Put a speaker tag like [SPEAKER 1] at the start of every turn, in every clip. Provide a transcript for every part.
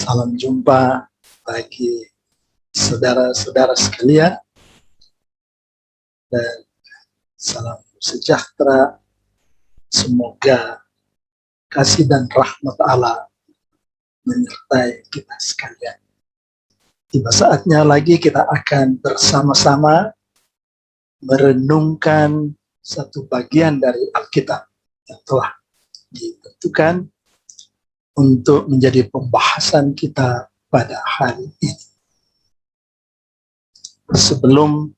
[SPEAKER 1] Salam jumpa bagi saudara-saudara sekalian dan salam sejahtera. Semoga kasih dan rahmat Allah menyertai kita sekalian. Tiba saatnya lagi kita akan bersama-sama merenungkan satu bagian dari Alkitab yang telah ditentukan untuk menjadi pembahasan kita pada hari ini. Sebelum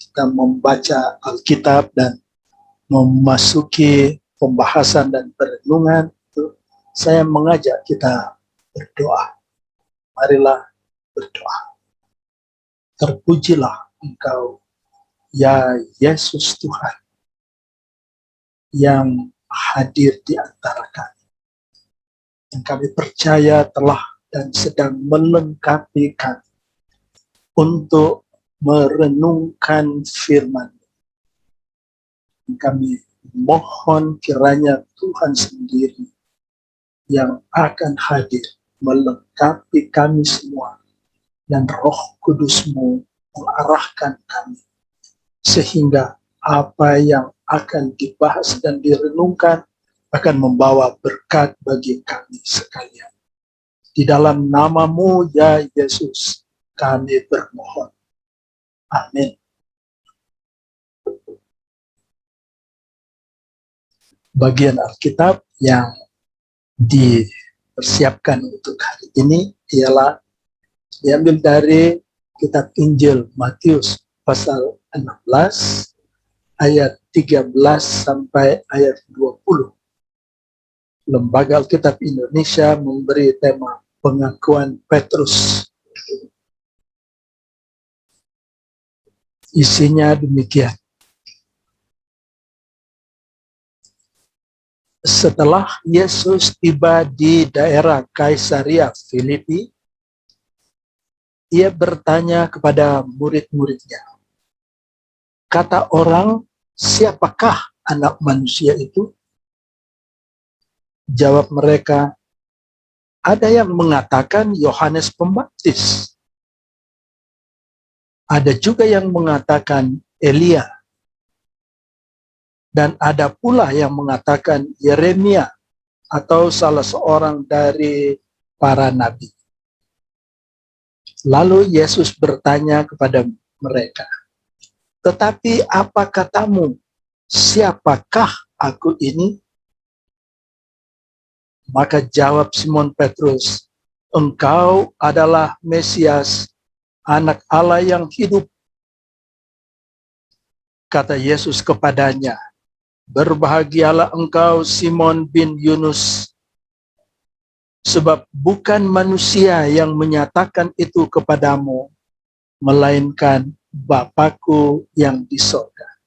[SPEAKER 1] kita membaca Alkitab dan memasuki pembahasan dan perenungan itu, saya mengajak kita berdoa. Marilah berdoa. Terpujilah Engkau, ya Yesus Tuhan, yang hadir di antara kami. Yang kami percaya telah dan sedang melengkapi kami untuk merenungkan firman. Kami mohon kiranya Tuhan sendiri yang akan hadir melengkapi kami semua, dan Roh Kudus-Mu mengarahkan kami sehingga apa yang akan dibahas dan direnungkan akan membawa berkat bagi kami sekalian. Di dalam nama-Mu ya Yesus kami bermohon. Amin. Bagian Alkitab yang dipersiapkan untuk hari ini ialah diambil dari kitab Injil Matius pasal 16 ayat 13 sampai ayat 20. Lembaga Alkitab Indonesia memberi tema pengakuan Petrus. Isinya demikian. Setelah Yesus tiba di daerah Kaisaria Filipi, ia bertanya kepada murid-muridnya, "Kata orang, siapakah anak manusia itu?" Jawab mereka, "Ada yang mengatakan Yohanes Pembaptis. Ada juga yang mengatakan Elia. Dan ada pula yang mengatakan Yeremia atau salah seorang dari para nabi." Lalu Yesus bertanya kepada mereka, "Tetapi apa katamu? Siapakah aku ini?" Maka jawab Simon Petrus, "Engkau adalah Mesias, Anak Allah yang hidup." Kata Yesus kepadanya, "Berbahagialah engkau Simon bin Yunus, sebab bukan manusia yang menyatakan itu kepadamu, melainkan Bapa-Ku yang di sorga.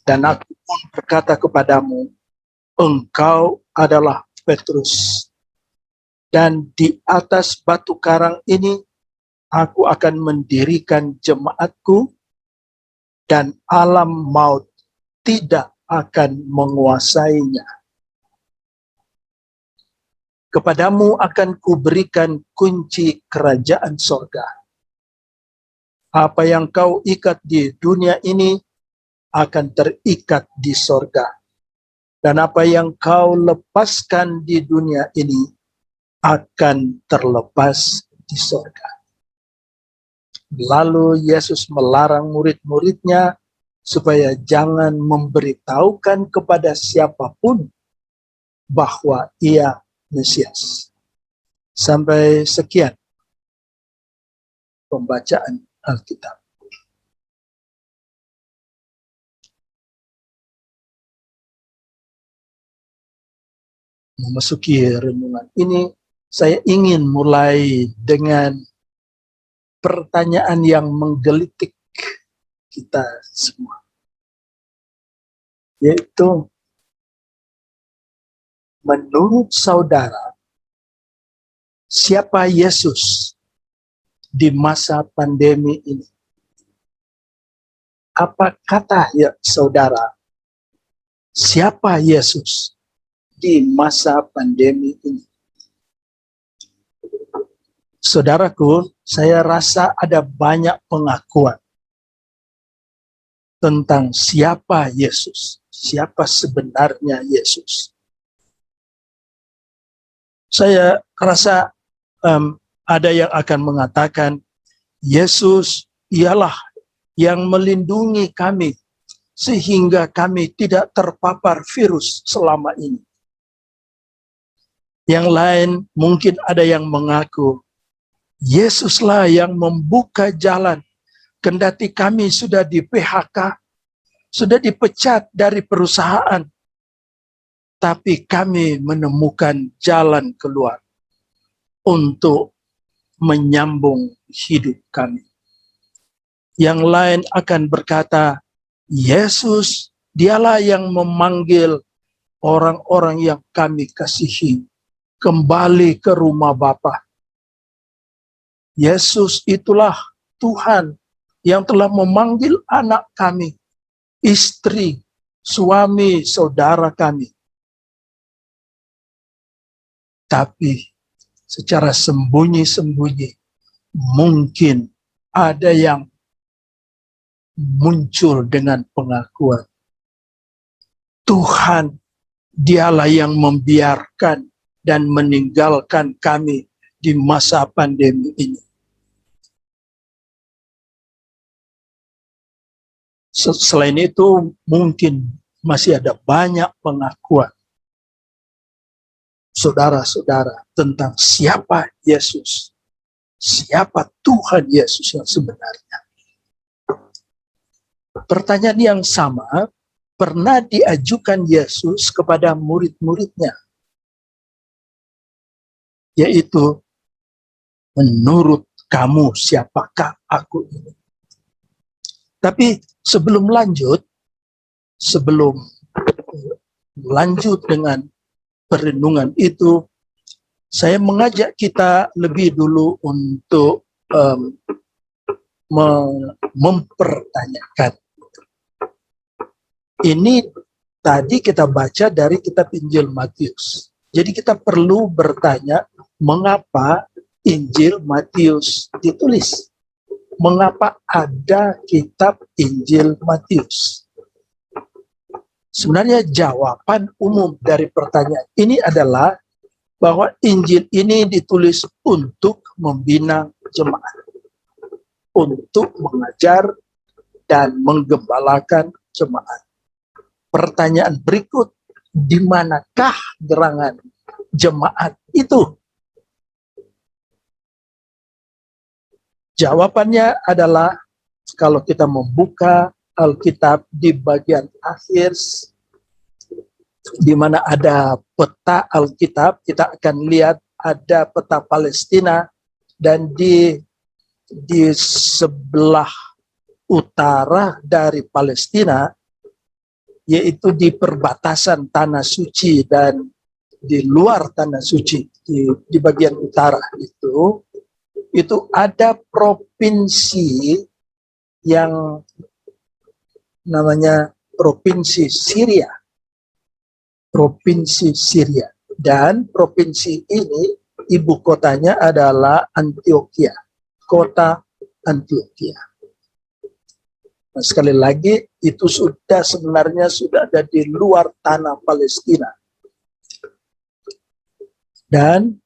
[SPEAKER 1] Dan aku pun berkata kepadamu, engkau adalah Petrus, dan di atas batu karang ini aku akan mendirikan jemaatku, dan alam maut tidak akan menguasainya. Kepadamu akan kuberikan kunci kerajaan sorga. Apa yang kau ikat di dunia ini akan terikat di sorga. Dan apa yang kau lepaskan di dunia ini akan terlepas di sorga." Lalu Yesus melarang murid-muridnya supaya jangan memberitahukan kepada siapapun bahwa ia Mesias. Sampai sekian pembacaan Alkitab. Memasuki renungan ini, saya ingin mulai dengan pertanyaan yang menggelitik kita semua, yaitu, menurut saudara, siapa Yesus di masa pandemi ini? Apa kata ya saudara, siapa Yesus di masa pandemi ini? Saudaraku, saya rasa ada banyak pengakuan tentang siapa Yesus, siapa sebenarnya Yesus. Saya rasa ada yang akan mengatakan, Yesus ialah yang melindungi kami sehingga kami tidak terpapar virus selama ini. Yang lain mungkin ada yang mengaku, Yesuslah yang membuka jalan, kendati kami sudah di PHK, sudah dipecat dari perusahaan, tapi kami menemukan jalan keluar untuk menyambung hidup kami. Yang lain akan berkata, Yesus dialah yang memanggil orang-orang yang kami kasihi kembali ke rumah Bapa. Yesus itulah Tuhan yang telah memanggil anak kami, istri, suami, saudara kami. Tapi secara sembunyi-sembunyi mungkin ada yang muncul dengan pengakuan, Tuhan dialah yang membiarkan dan meninggalkan kami di masa pandemi ini. Selain itu, mungkin masih ada banyak pengakuan saudara-saudara tentang siapa Yesus, siapa Tuhan Yesus yang sebenarnya. Pertanyaan yang sama pernah diajukan Yesus kepada murid-muridnya, yaitu, menurut kamu siapakah aku ini? Tapi sebelum lanjut dengan perenungan itu, saya mengajak kita lebih dulu untuk mempertanyakan. Ini tadi kita baca dari kitab Injil Matius. Jadi kita perlu bertanya, mengapa Injil Matius ditulis? Mengapa ada kitab Injil Matius? Sebenarnya jawaban umum dari pertanyaan ini adalah bahwa Injil ini ditulis untuk membina jemaat, untuk mengajar dan menggembalakan jemaat. Pertanyaan berikut, di manakah gerangan jemaat itu? Jawabannya adalah, kalau kita membuka Alkitab di bagian akhir, di mana ada peta Alkitab, kita akan lihat ada peta Palestina, dan di sebelah utara dari Palestina, yaitu di perbatasan Tanah Suci dan di luar Tanah Suci, di bagian utara itu ada provinsi yang namanya Provinsi Syria. Provinsi Syria. Dan provinsi ini ibu kotanya adalah Antioquia. Kota Antioquia. Nah, sekali lagi, itu sebenarnya sudah ada di luar tanah Palestina. Dan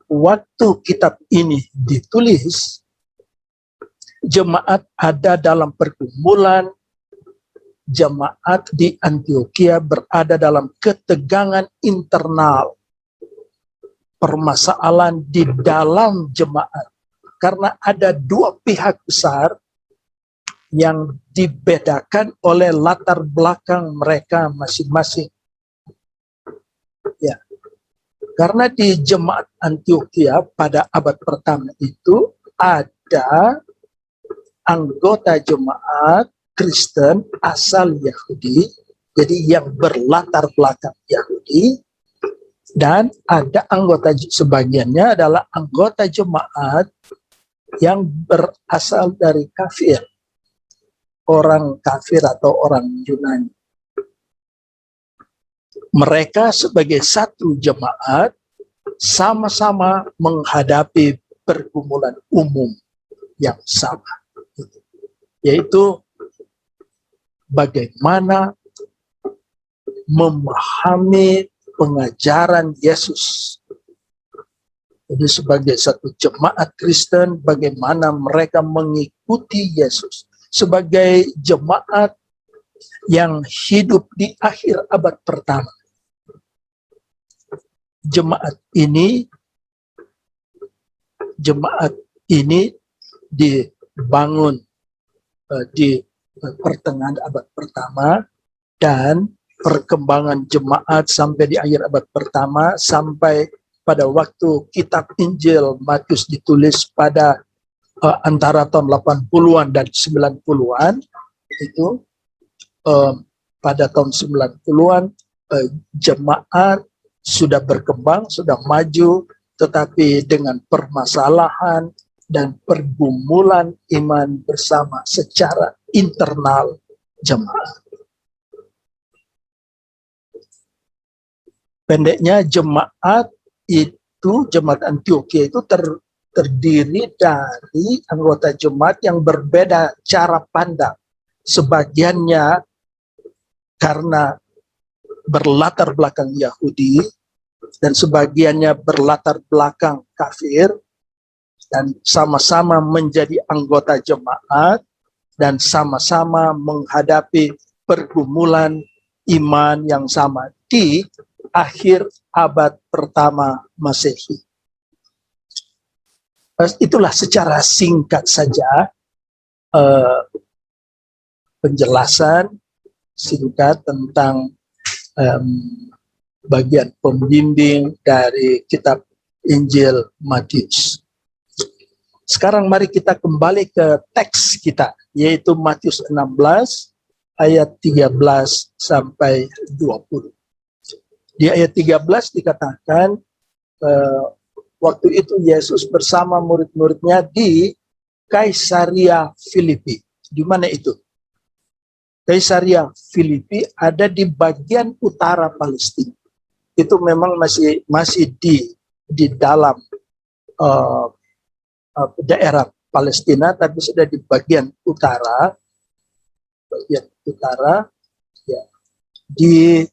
[SPEAKER 1] waktu kitab ini ditulis, jemaat ada dalam pergumulan, jemaat di Antioquia berada dalam ketegangan internal, permasalahan di dalam jemaat, karena ada dua pihak besar yang dibedakan oleh latar belakang mereka masing-masing. Ya, karena di jemaat Antioquia pada abad pertama itu ada anggota jemaat Kristen asal Yahudi, jadi yang berlatar belakang Yahudi, dan ada anggota, sebagiannya adalah anggota jemaat yang berasal dari kafir, orang kafir atau orang Yunani. Mereka sebagai satu jemaat sama-sama menghadapi pergumulan umum yang sama, yaitu bagaimana memahami pengajaran Yesus. Jadi sebagai satu jemaat Kristen, bagaimana mereka mengikuti Yesus. Sebagai jemaat yang hidup di akhir abad pertama. Jemaat ini dibangun di pertengahan abad pertama, dan perkembangan jemaat sampai di akhir abad pertama, sampai pada waktu kitab Injil Matius ditulis pada antara tahun 80-an dan 90-an, itu pada tahun 90-an jemaat sudah berkembang, sudah maju, tetapi dengan permasalahan dan pergumulan iman bersama secara internal jemaat. Pendeknya, jemaat Antiokhia itu terdiri dari anggota jemaat yang berbeda cara pandang. Sebagiannya karena berlatar belakang Yahudi, dan sebagiannya berlatar belakang kafir, dan sama-sama menjadi anggota jemaat, dan sama-sama menghadapi pergumulan iman yang sama di akhir abad pertama Masehi. Itulah secara singkat saja penjelasan singkat tentang bagian pembimbing dari kitab Injil Matius. Sekarang mari kita kembali ke teks kita, yaitu Matius 16 ayat 13 sampai 20. Di ayat 13 dikatakan waktu itu Yesus bersama murid-muridnya di Kaisaria Filipi. Di mana itu? Kaisaria Filipi ada di bagian utara Palestina. Itu memang masih di dalam daerah Palestina, tapi sudah di bagian utara ya, di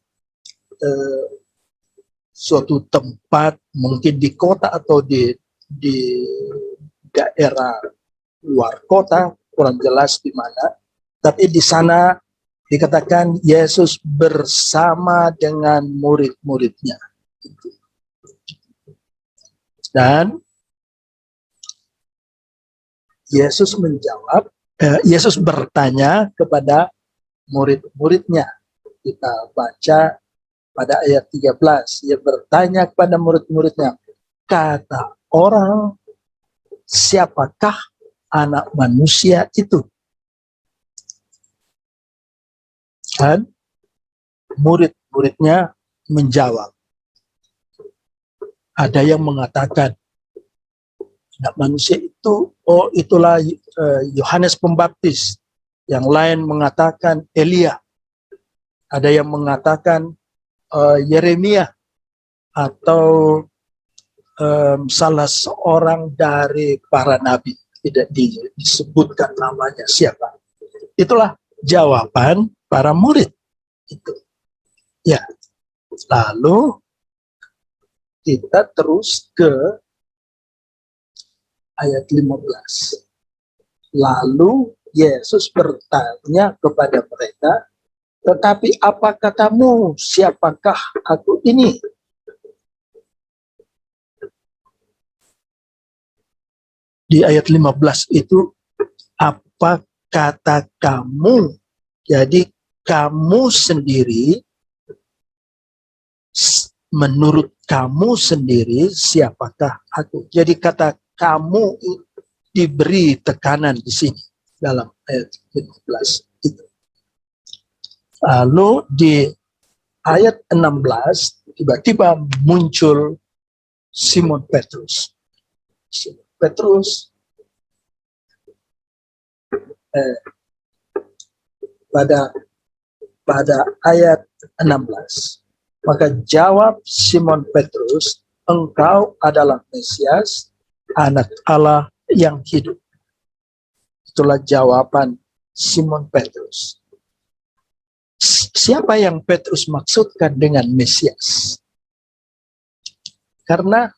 [SPEAKER 1] suatu tempat, mungkin di kota atau di daerah luar kota, kurang jelas di mana. Tapi di sana dikatakan Yesus bersama dengan murid-muridnya. Dan Yesus bertanya kepada murid-muridnya. Kita baca pada ayat 13, ia bertanya kepada murid-muridnya, kata orang, siapakah anak manusia itu? Dan murid-muridnya menjawab. Ada yang mengatakan, anak manusia itu, itulah Yohanes Pembaptis. Yang lain mengatakan Elia. Ada yang mengatakan Yeremia, atau salah seorang dari para nabi. Tidak disebutkan namanya siapa. Itulah jawaban para murid. Itu. Ya. Lalu kita terus ke ayat 15. Lalu Yesus bertanya kepada mereka, tetapi apa katamu, siapakah aku ini? Di ayat 15 itu, apa kata kamu? Jadi kamu sendiri, menurut kamu sendiri, siapakah aku? Jadi kata kamu diberi tekanan di sini dalam ayat 15 itu. Lalu di ayat 16 tiba-tiba muncul Simon Petrus. Simon Petrus pada ayat 16. Maka jawab Simon Petrus, engkau adalah Mesias, Anak Allah yang hidup. Itulah jawaban Simon Petrus. Siapa yang Petrus maksudkan dengan Mesias? Karena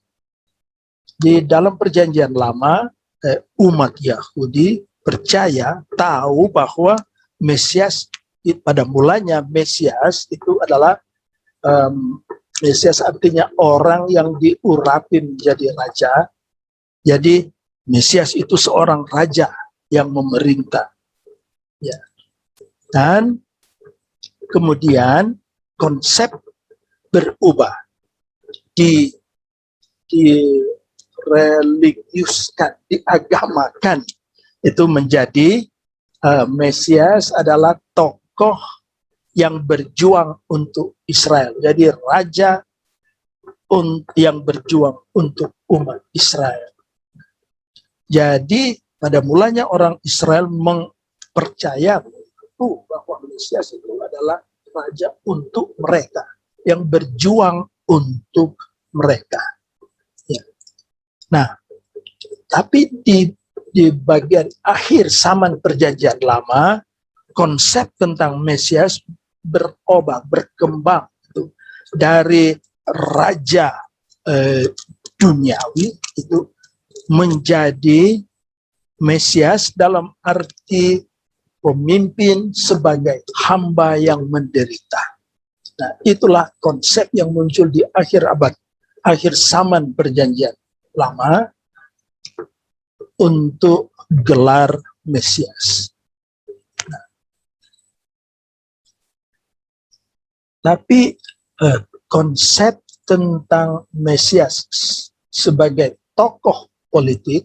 [SPEAKER 1] di dalam perjanjian lama, umat Yahudi percaya, tahu bahwa Mesias, pada mulanya Mesias itu adalah, Mesias artinya orang yang diurapi menjadi raja. Jadi Mesias itu seorang raja yang memerintah. Ya. Dan kemudian konsep berubah, direligiuskan, diagamakan, itu menjadi Mesias adalah tokoh yang berjuang untuk Israel. Jadi raja yang berjuang untuk umat Israel. Jadi pada mulanya orang Israel percaya bahwa Mesias itu adalah raja untuk mereka, yang berjuang untuk mereka. Ya. Nah, tapi di bagian akhir zaman perjanjian lama, konsep tentang Mesias berkembang dari raja duniawi itu menjadi Mesias dalam arti pemimpin sebagai hamba yang menderita. Nah, itulah konsep yang muncul di akhir zaman perjanjian lama untuk gelar Mesias. Nah, tapi konsep tentang Mesias sebagai tokoh politik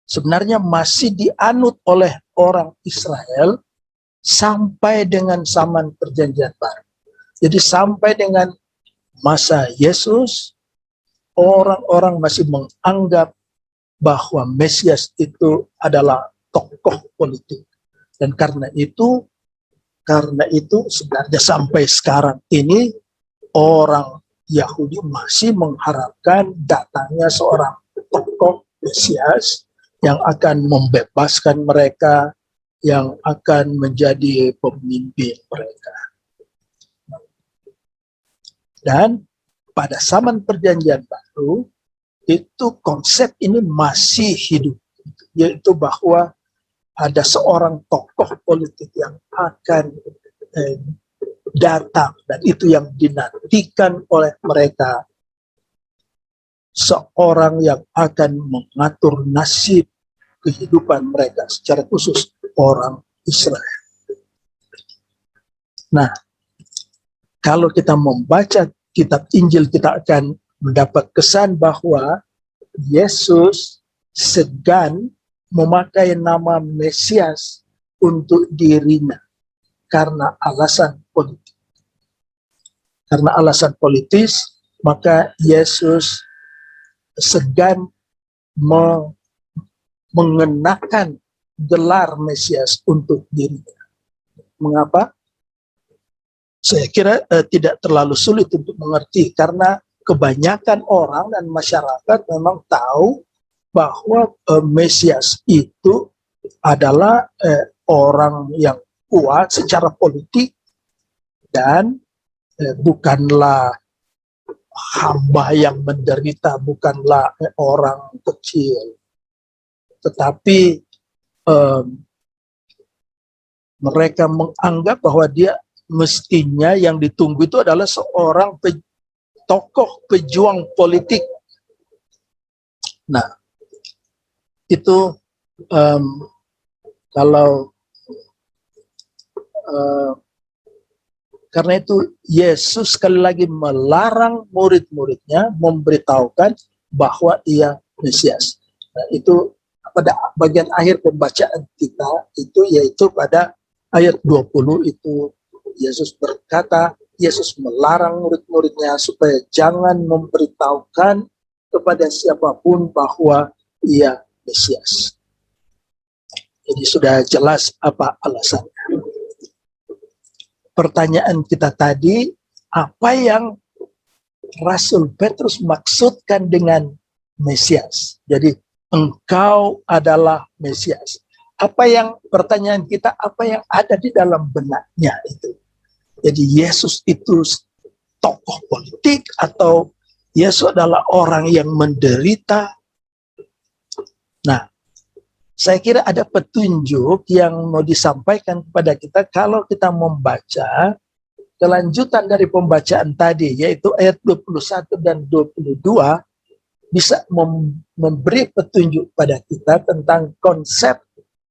[SPEAKER 1] sebenarnya masih dianut oleh orang Israel sampai dengan zaman perjanjian baru. Jadi sampai dengan masa Yesus, orang-orang masih menganggap bahwa Mesias itu adalah tokoh politik. Dan karena itu sebenarnya sampai sekarang ini orang Yahudi masih mengharapkan datangnya seorang tokoh Mesias yang akan membebaskan mereka, yang akan menjadi pemimpin mereka. Dan pada zaman perjanjian baru, itu konsep ini masih hidup, yaitu bahwa ada seorang tokoh politik yang akan datang, dan itu yang dinantikan oleh mereka, seorang yang akan mengatur nasib kehidupan mereka, secara khusus orang Israel. Nah, kalau kita membaca kitab Injil, kita akan mendapat kesan bahwa Yesus segan memakai nama Mesias untuk dirinya karena alasan politik. Karena alasan politis, maka Yesus segan mengenakan gelar Mesias untuk dirinya. Mengapa? Saya kira tidak terlalu sulit untuk mengerti, karena kebanyakan orang dan masyarakat memang tahu bahwa Mesias itu adalah orang yang kuat secara politik dan bukanlah hamba yang menderita, bukanlah orang kecil, tetapi mereka menganggap bahwa dia mestinya yang ditunggu itu adalah seorang tokoh pejuang politik. Nah, itu karena itu Yesus sekali lagi melarang murid-muridnya memberitahukan bahwa ia Mesias. Nah, itu pada bagian akhir pembacaan kita itu, yaitu pada ayat 20 itu Yesus berkata, Yesus melarang murid-muridnya supaya jangan memberitahukan kepada siapapun bahwa ia Mesias. Jadi sudah jelas apa alasannya. Pertanyaan kita tadi, apa yang Rasul Petrus maksudkan dengan Mesias. Jadi engkau adalah Mesias. Pertanyaan kita, apa yang ada di dalam benaknya itu? Jadi Yesus itu tokoh politik atau Yesus adalah orang yang menderita? Nah, saya kira ada petunjuk yang mau disampaikan kepada kita kalau kita membaca kelanjutan dari pembacaan tadi, yaitu ayat 21 dan 22, bisa memberi petunjuk pada kita tentang konsep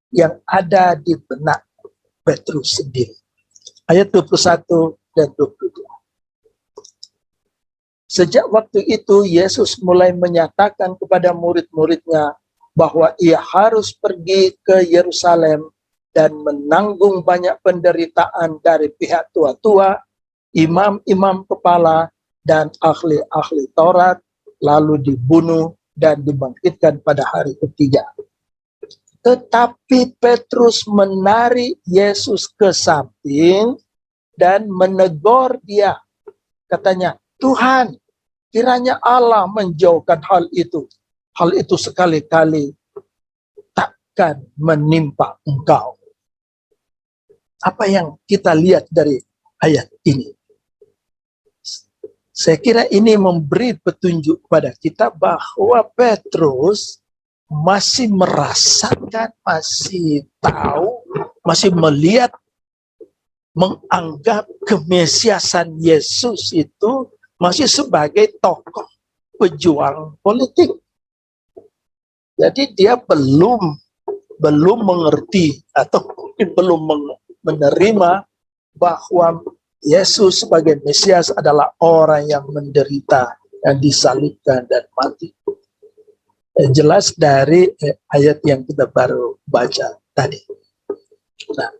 [SPEAKER 1] yang ada di benak Petrus sendiri. Ayat 21 dan 22. Sejak waktu itu, Yesus mulai menyatakan kepada murid-muridnya bahwa ia harus pergi ke Yerusalem dan menanggung banyak penderitaan dari pihak tua-tua, imam-imam kepala, dan ahli-ahli Taurat, lalu dibunuh dan dibangkitkan pada hari ketiga. Tetapi Petrus menarik Yesus ke samping dan menegur dia. Katanya, Tuhan, kiranya Allah menjauhkan hal itu. Hal itu sekali-kali takkan menimpa engkau. Apa yang kita lihat dari ayat ini? Saya kira ini memberi petunjuk pada kita bahwa Petrus masih merasakan, masih tahu, masih melihat, menganggap kemesiasan Yesus itu masih sebagai tokoh pejuang politik. Jadi dia belum mengerti atau belum menerima bahwa Yesus sebagai Mesias adalah orang yang menderita, yang disalibkan dan mati. Jelas dari ayat yang kita baru baca tadi. Nah,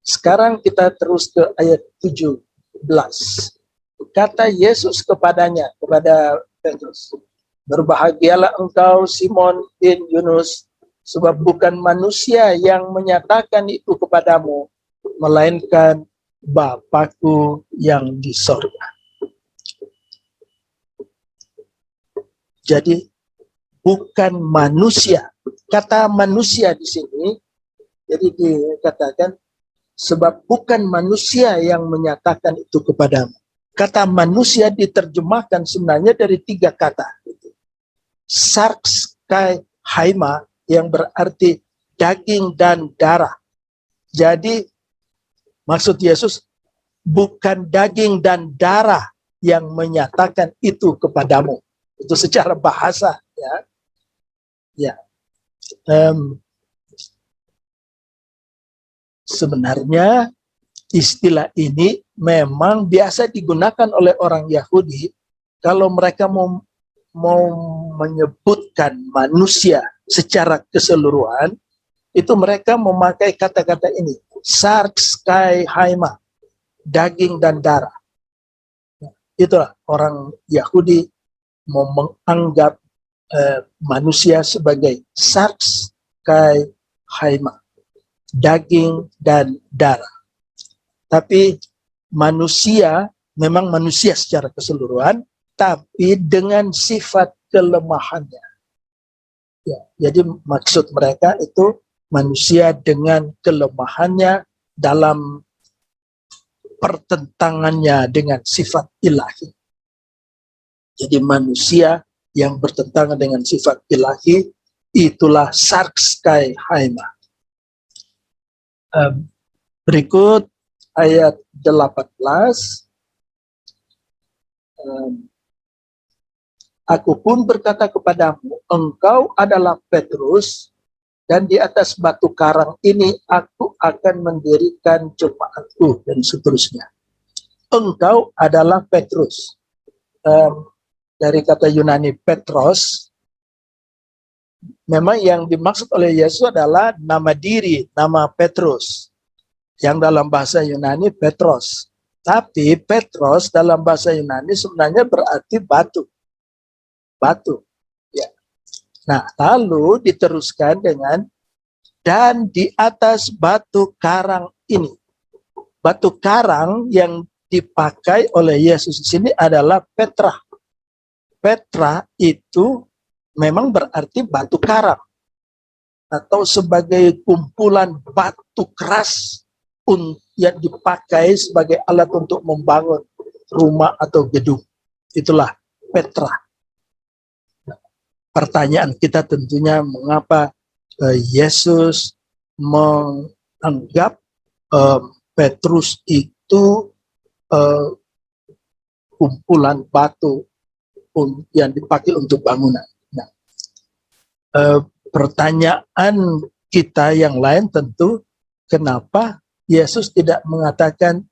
[SPEAKER 1] sekarang kita terus ke ayat 17. Kata Yesus kepada Petrus, berbahagialah engkau Simon bin Yunus, sebab bukan manusia yang menyatakan itu kepadamu, melainkan Bapakku yang di sorga. Jadi bukan manusia. Kata manusia di sini, jadi dikatakan sebab bukan manusia yang menyatakan itu kepadamu. Kata manusia diterjemahkan sebenarnya dari 3 kata. Sarx kai haima, yang berarti daging dan darah. Jadi maksud Yesus bukan daging dan darah yang menyatakan itu kepadamu. Itu secara bahasa, ya. Sebenarnya istilah ini memang biasa digunakan oleh orang Yahudi kalau mereka mau menyebutkan manusia secara keseluruhan, itu mereka memakai kata-kata ini, sarx kai haima, daging dan darah. Itulah orang Yahudi mau menganggap manusia sebagai sarx kai haima, daging dan darah. Tapi manusia memang manusia secara keseluruhan, tapi dengan sifat kelemahannya. Ya, jadi maksud mereka itu manusia dengan kelemahannya dalam pertentangannya dengan sifat ilahi. Jadi manusia yang bertentangan dengan sifat ilahi, itulah sarx kai haima. Berikut ayat 18. Aku pun berkata kepadamu, engkau adalah Petrus, dan di atas batu karang ini aku akan mendirikan jemaatku, dan seterusnya. Engkau adalah Petrus. Dari kata Yunani Petros, memang yang dimaksud oleh Yesus adalah nama diri, nama Petrus, yang dalam bahasa Yunani Petros. Tapi Petros dalam bahasa Yunani sebenarnya berarti batu. Batu. Ya. Nah, lalu diteruskan dengan dan di atas batu karang ini. Batu karang yang dipakai oleh Yesus di sini adalah Petra. Petra itu memang berarti batu karang atau sebagai kumpulan batu keras yang dipakai sebagai alat untuk membangun rumah atau gedung. Itulah Petra. Pertanyaan kita tentunya mengapa Yesus menganggap Petrus itu kumpulan batu yang dipakai untuk bangunan. Nah, pertanyaan kita yang lain tentu, kenapa Yesus tidak mengatakan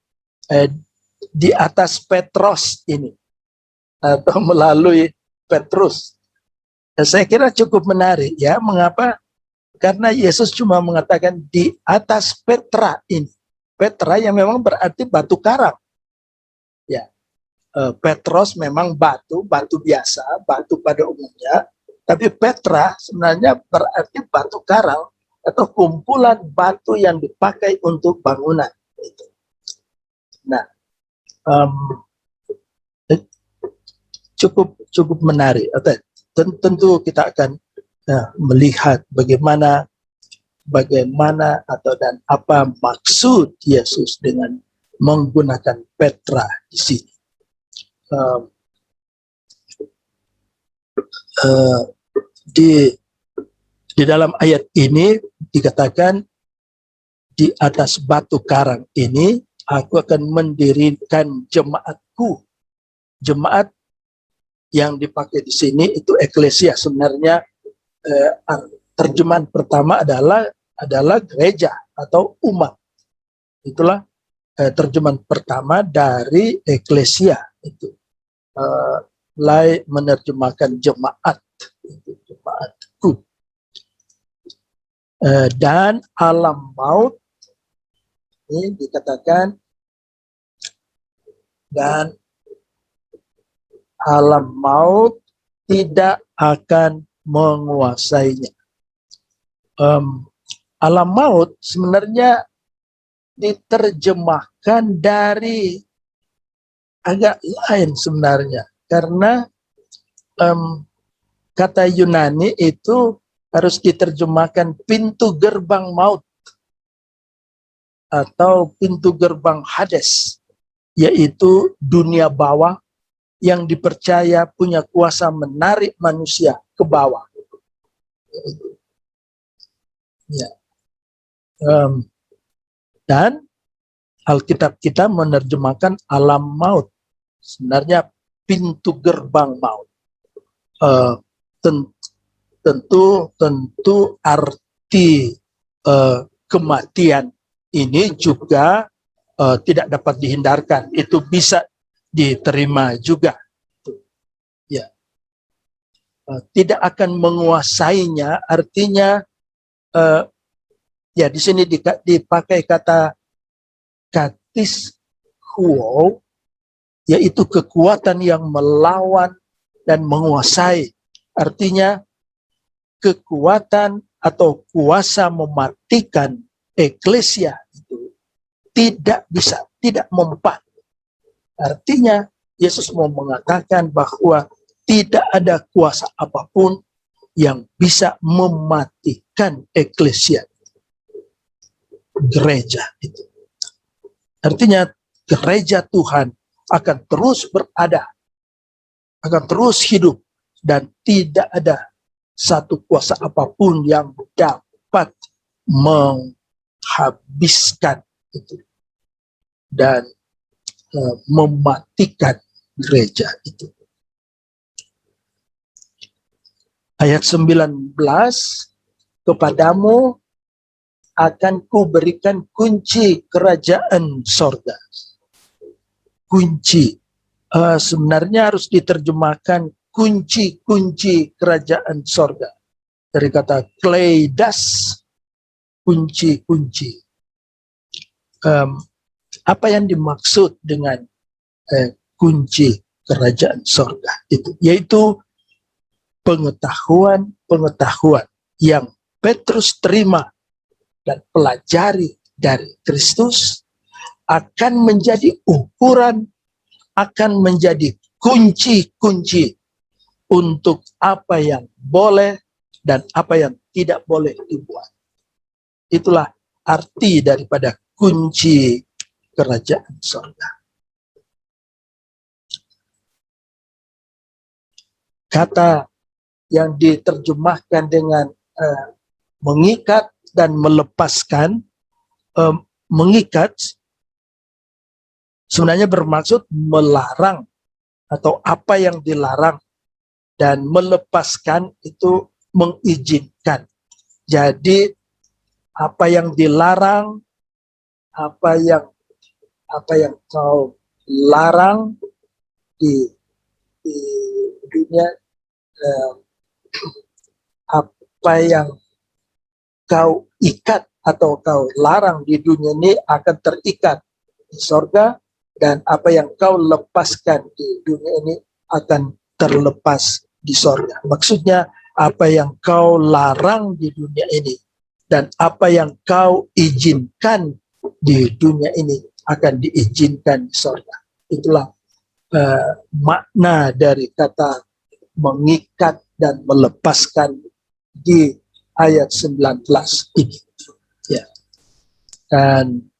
[SPEAKER 1] di atas Petros ini atau melalui Petrus? Saya kira cukup menarik ya. Mengapa? Karena Yesus cuma mengatakan di atas Petra ini. Petra yang memang berarti batu karang. Ya, Petros memang batu biasa, batu pada umumnya. Tapi Petra sebenarnya berarti batu karang atau kumpulan batu yang dipakai untuk bangunan. Nah, cukup menarik. Tentu kita akan melihat bagaimana atau dan apa maksud Yesus dengan menggunakan Petra di sini. Di dalam ayat ini dikatakan, di atas batu karang ini aku akan mendirikan jemaatku. Jemaat yang dipakai di sini itu eklesia. Sebenarnya terjemahan pertama adalah gereja atau umat. Itulah terjemahan pertama dari eklesia itu. Lai menerjemahkan jemaat, jemaatku. Dan alam maut ini dikatakan, dan alam maut tidak akan menguasainya. Alam maut sebenarnya diterjemahkan dari agak lain sebenarnya, karena kata Yunani itu harus diterjemahkan pintu gerbang maut atau pintu gerbang Hades, yaitu dunia bawah yang dipercaya punya kuasa menarik manusia ke bawah. Ya. Dan Alkitab kita menerjemahkan alam maut, sebenarnya pintu gerbang maut. Tentu arti kematian ini juga tidak dapat dihindarkan. Itu bisa diterima juga. Ya. Tidak akan menguasainya, artinya ya di sini dipakai kata katis huo, yaitu kekuatan yang melawan dan menguasai. Artinya kekuatan atau kuasa mematikan eklesia itu tidak mempan. Artinya Yesus mau mengatakan bahwa tidak ada kuasa apapun yang bisa mematikan eklesia, gereja itu. Artinya gereja Tuhan akan terus berada, akan terus hidup, dan tidak ada satu kuasa apapun yang dapat menghabiskan itu dan mematikan gereja itu. Ayat 19, kepadamu akan kuberikan kunci kerajaan sorga. Kunci, sebenarnya harus diterjemahkan kunci-kunci kerajaan sorga. Dari kata kleidas, kunci-kunci. Apa yang dimaksud dengan kunci kerajaan sorga itu? Yaitu pengetahuan yang Petrus terima dan pelajari dari Kristus akan menjadi ukuran, akan menjadi kunci-kunci untuk apa yang boleh dan apa yang tidak boleh dibuat. Itulah arti daripada kunci kerajaan surga. Kata yang diterjemahkan dengan mengikat dan melepaskan, mengikat sebenarnya bermaksud melarang atau apa yang dilarang, dan melepaskan itu mengizinkan. Jadi apa yang dilarang, apa yang kau larang di dunia, apa yang kau ikat atau kau larang di dunia ini akan terikat di sorga, dan apa yang kau lepaskan di dunia ini akan terlepas di sorga. Maksudnya apa yang kau larang di dunia ini dan apa yang kau izinkan di dunia ini akan diizinkan di sorga. Itulah makna dari kata mengikat dan melepaskan di ayat 19 ini. Ya. Dan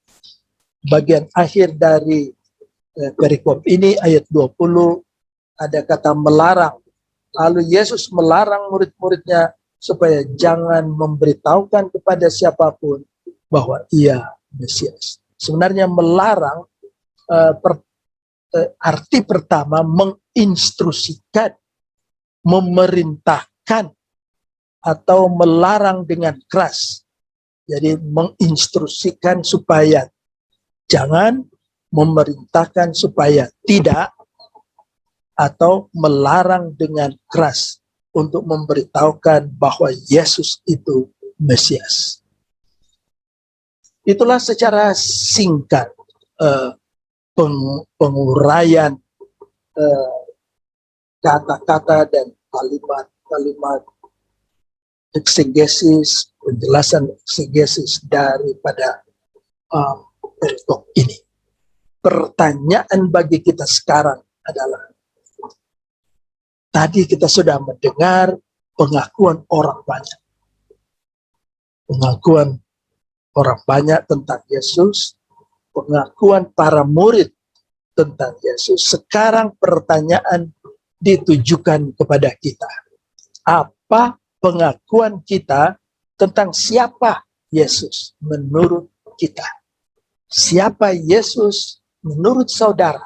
[SPEAKER 1] bagian akhir dari perikop ini, ayat 20, ada kata melarang. Lalu Yesus melarang murid-muridnya supaya jangan memberitahukan kepada siapapun bahwa ia Mesias. Sebenarnya melarang, arti pertama menginstruksikan, memerintahkan, atau melarang dengan keras. Jadi menginstruksikan supaya jangan, memerintahkan supaya tidak, atau melarang dengan keras untuk memberitahukan bahwa Yesus itu Mesias. Itulah secara singkat penguraian kata-kata dan kalimat-kalimat eksegesis, penjelasan eksegesis daripada perikop ini. Pertanyaan bagi kita sekarang adalah, tadi kita sudah mendengar pengakuan orang banyak. Pengakuan orang banyak tentang Yesus, pengakuan para murid tentang Yesus. Sekarang pertanyaan ditujukan kepada kita. Apa pengakuan kita tentang siapa Yesus menurut kita? Siapa Yesus menurut saudara?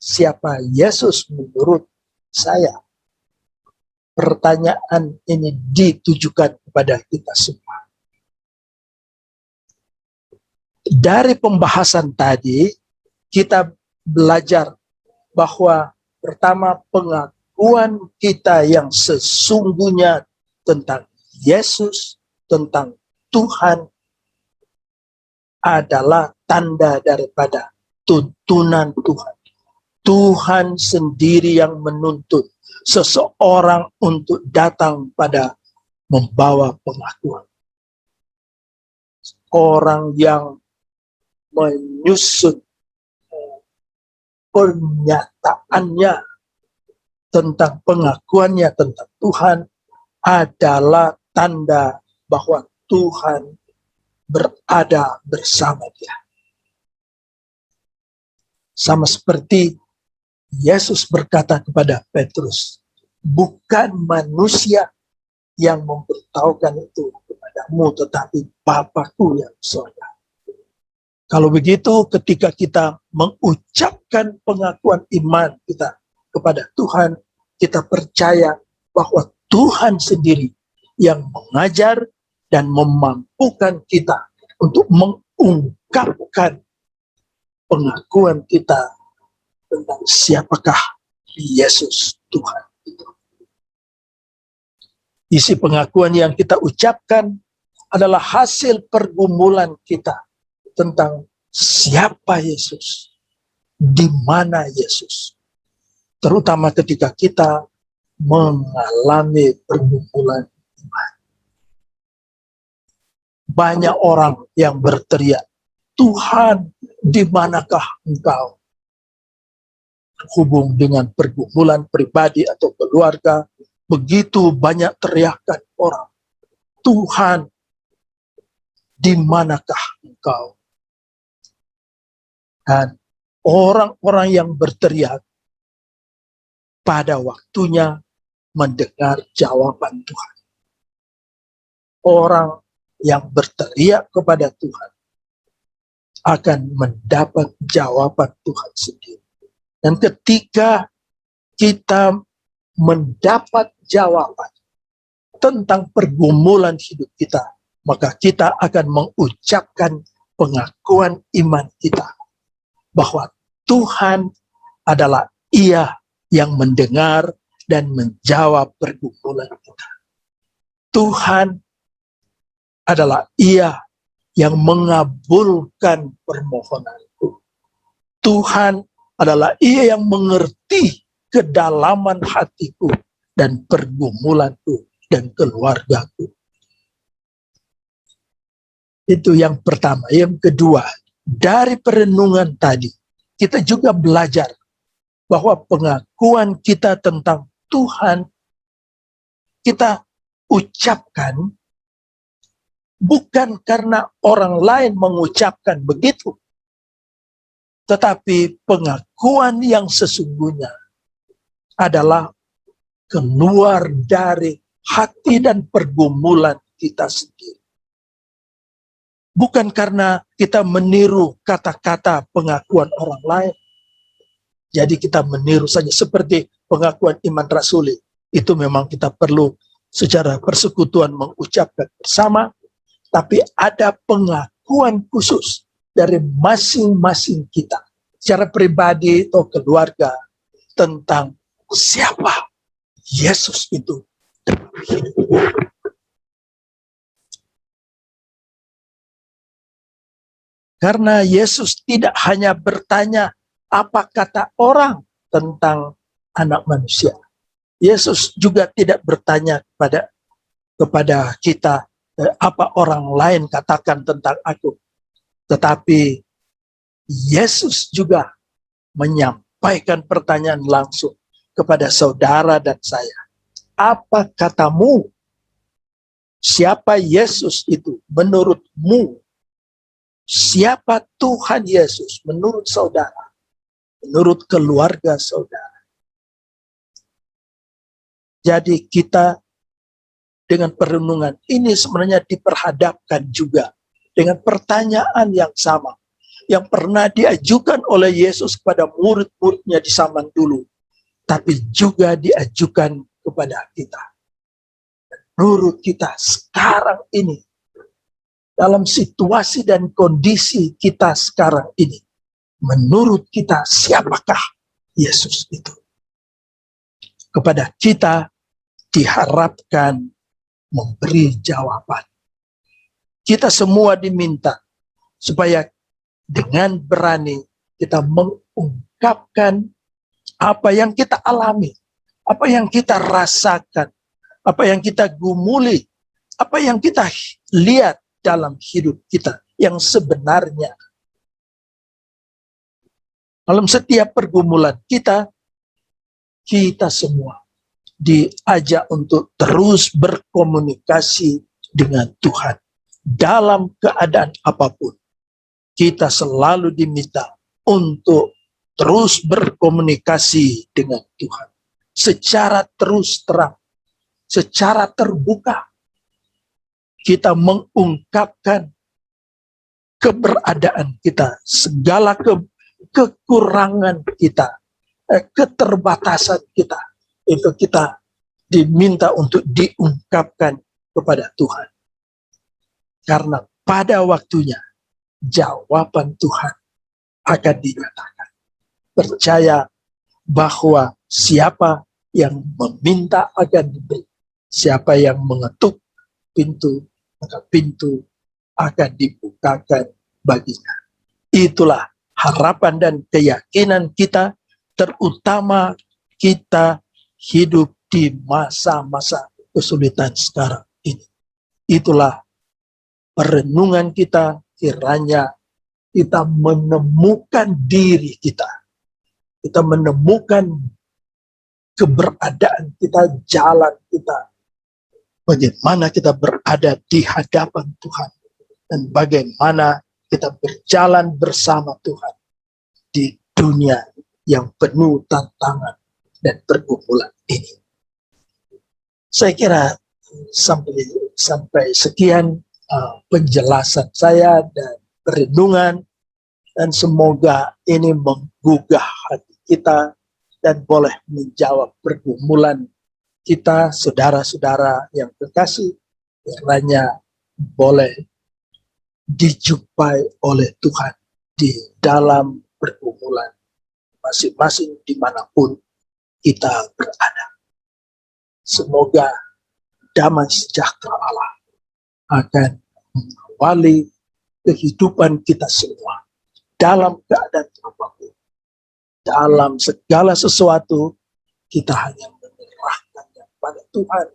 [SPEAKER 1] Siapa Yesus menurut saya? Pertanyaan ini ditujukan kepada kita semua. Dari pembahasan tadi, kita belajar bahwa pertama, pengakuan kita yang sesungguhnya tentang Yesus, tentang Tuhan, adalah tanda daripada tuntunan Tuhan. Tuhan sendiri yang menuntut seseorang untuk datang pada membawa pengakuan. Orang yang menyusun pernyataannya tentang pengakuannya tentang Tuhan adalah tanda bahwa Tuhan berada bersama dia. Sama seperti Yesus berkata kepada Petrus, bukan manusia yang memberitahukan itu kepadamu, tetapi Bapa-Ku yang di surga. Kalau begitu, ketika kita mengucapkan pengakuan iman kita kepada Tuhan, kita percaya bahwa Tuhan sendiri yang mengajar dan memampukan kita untuk mengungkapkan pengakuan kita tentang siapakah Yesus Tuhan itu. Isi pengakuan yang kita ucapkan adalah hasil pergumulan kita tentang siapa Yesus, di mana Yesus. Terutama ketika kita mengalami pergumulan iman. Banyak orang yang berteriak, Tuhan, di manakah Engkau? hubung dengan pergumulan pribadi atau keluarga, begitu banyak teriakan orang, Tuhan, di manakah Engkau? Dan orang-orang yang berteriak pada waktunya mendengar jawaban Tuhan. Orang yang berteriak kepada Tuhan akan mendapat jawaban Tuhan sendiri. Dan ketika kita mendapat jawaban tentang pergumulan hidup kita, maka kita akan mengucapkan pengakuan iman kita bahwa Tuhan adalah Ia yang mendengar dan menjawab pergumulan kita. Tuhan adalah Ia yang mengabulkan permohonanku. Tuhan adalah Ia yang mengerti kedalaman hatiku dan pergumulanku dan keluargaku. Itu yang pertama. Yang kedua, dari perenungan tadi, kita juga belajar bahwa pengakuan kita tentang Tuhan, kita ucapkan bukan karena orang lain mengucapkan begitu, tetapi pengakuan yang sesungguhnya adalah keluar dari hati dan pergumulan kita sendiri. Bukan karena kita meniru kata-kata pengakuan orang lain. Jadi kita meniru saja seperti pengakuan iman rasuli. Itu memang kita perlu secara persekutuan mengucapkan bersama. Tapi ada pengakuan khusus dari masing-masing kita, secara pribadi atau keluarga, tentang siapa Yesus itu dalam hidup. Karena Yesus tidak hanya bertanya apa kata orang tentang anak manusia. Yesus juga tidak bertanya kepada kita apa orang lain katakan tentang aku. Tetapi Yesus juga menyampaikan pertanyaan langsung kepada saudara dan saya. Apa katamu? Siapa Yesus itu menurutmu? Siapa Tuhan Yesus menurut saudara? Menurut keluarga saudara? Jadi kita dengan perenungan ini sebenarnya diperhadapkan juga dengan pertanyaan yang sama yang pernah diajukan oleh Yesus kepada murid-muridnya di zaman dulu, tapi juga diajukan kepada kita. Menurut kita sekarang ini, dalam situasi dan kondisi kita sekarang ini, menurut kita siapakah Yesus itu? Kepada kita diharapkan memberi jawaban. Kita semua diminta supaya dengan berani kita mengungkapkan apa yang kita alami, apa yang kita rasakan, apa yang kita gumuli, apa yang kita lihat dalam hidup kita yang sebenarnya. Dalam setiap pergumulan kita semua diajak untuk terus berkomunikasi dengan Tuhan. Dalam keadaan apapun, kita selalu diminta untuk terus berkomunikasi dengan Tuhan. Secara terus terang, secara terbuka, kita mengungkapkan keberadaan kita, segala kekurangan kita, keterbatasan kita. Itu kita diminta untuk diungkapkan kepada Tuhan. Karena pada waktunya jawaban Tuhan akan dinyatakan. Percaya bahwa siapa yang meminta akan diberi. Siapa yang mengetuk pintu, maka pintu akan dibukakan baginya. Itulah harapan dan keyakinan kita, terutama kita hidup di masa-masa kesulitan sekarang ini. Itulah perenungan kita, kiranya kita menemukan diri kita kita menemukan keberadaan kita, jalan kita, bagaimana kita berada di hadapan Tuhan, dan bagaimana kita berjalan bersama Tuhan di dunia yang penuh tantangan dan pergumulan ini. Saya kira sampai sekian penjelasan saya dan perenungan, dan semoga ini menggugah hati kita dan boleh menjawab pergumulan kita, saudara-saudara yang terkasih, kiranya boleh dijumpai oleh Tuhan di dalam pergumulan masing-masing dimanapun kita berada. Semoga damai sejahtera Allah akan mengawali kehidupan kita semua dalam keadaan apapun. Dalam segala sesuatu kita hanya menyerahkannya pada Tuhan,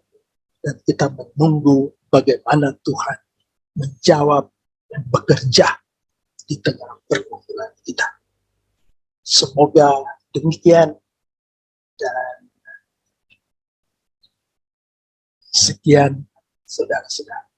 [SPEAKER 1] dan kita menunggu bagaimana Tuhan menjawab dan bekerja di tengah pergumulan kita. Semoga demikian, dan sekian saudara-saudara.